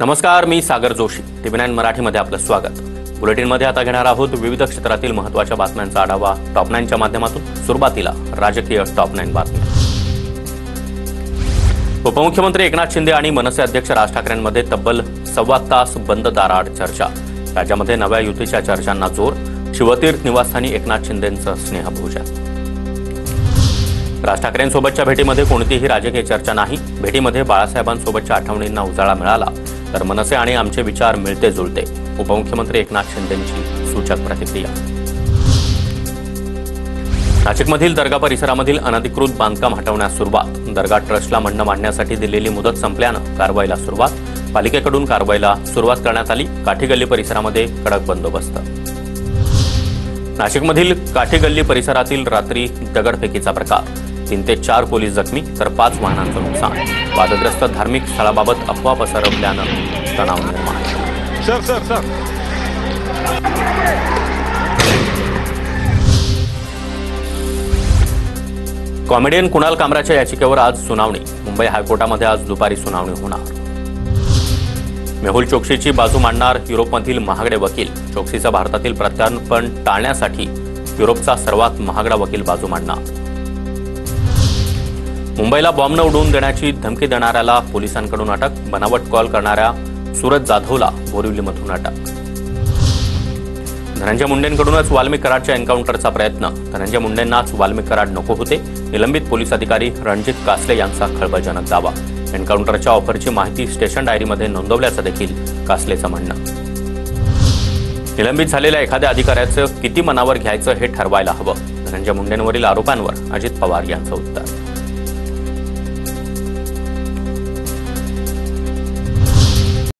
नमस्कार, मी सागर जोशी. TV9 मराठीमध्ये आपलं स्वागत. बुलेटिनमध्ये आता घेणार आहोत विविध क्षेत्रातील महत्त्वाच्या बातम्यांचा आढावा टॉप 9च्या माध्यमातून. सुरुवातीला राजकीय टॉप 9 बातम्या. उपमुख्यमंत्री एकनाथ शिंदे आणि मनसे अध्यक्ष राज ठाकरेंमध्ये तब्बल 1.25 तास बंद दाराआड चर्चा. राज्यामध्ये नव्या युतीच्या चर्चांना जोर. शिवतीर्थ निवासस्थानी एकनाथ शिंदेंचं स्नेहभोजन. राज ठाकरेंसोबतच्या भेटीमध्ये कोणतीही राजकीय चर्चा नाही. भेटीमध्ये बाळासाहेबांसोबतच्या आठवणींना उजाळा मिळाला तर मनसे आणि आमचे विचार मिळते जुळते. उपमुख्यमंत्री एकनाथ शिंदेंची सूचक प्रतिक्रिया. नाशिकमधील दर्गा परिसरामधील अनधिकृत बांधकाम हटवण्यास सुरुवात. दर्गा ट्रस्टला म्हणणं मांडण्यासाठी दिलेली मुदत संपल्यानं कारवाईला सुरुवात. पालिकेकडून कारवाईला सुरुवात करण्यात आली. काठी गल्ली परिसरामध्ये कडक बंदोबस्त. नाशिकमधील काठी गल्ली परिसरातील रात्री दगडफेकीचा प्रकार. 3 ते 4 पोलीस जखमी तर 5 वाहनांचं नुकसान. वादग्रस्त धार्मिक स्थळाबाबत अफवा पसरवल्यानं तणाव निर्माण. कॉमेडियन कुणाल कामराच्या याचिकेवर आज सुनावणी. मुंबई हायकोर्टामध्ये आज दुपारी सुनावणी होणार. मेहुल चोक्सीची बाजू मांडणार युरोपमधील महागडे वकील. चोक्सीचं भारतातील प्रत्यार्पण टाळण्यासाठी युरोपचा सर्वात महागडा वकील बाजू मांडणार. मुंबईला बॉम्ब न उडवून देण्याची धमकी देणाऱ्याला पोलिसांकडून अटक. बनावट कॉल करणाऱ्या सूरज जाधवला बोरिवलीमधून अटक. धनंजय मुंडेंकडूनच वाल्मिक कराडच्या एन्काउंटरचा प्रयत्न. धनंजय मुंडेंनाच वाल्मिक कराड नको होते. निलंबित पोलीस अधिकारी रणजित कासले यांचा खळबळजनक दावा. एन्काउंटरच्या ऑफरची माहिती स्टेशन डायरीमध्ये नोंदवल्याचं देखील कासलेचं म्हणणं. निलंबित झालेल्या एखाद्या अधिकाऱ्याचं किती मनावर घ्यायचं हे ठरवायला हवं. धनंजय मुंडेंवरील आरोपांवर अजित पवार यांचं उत्तर.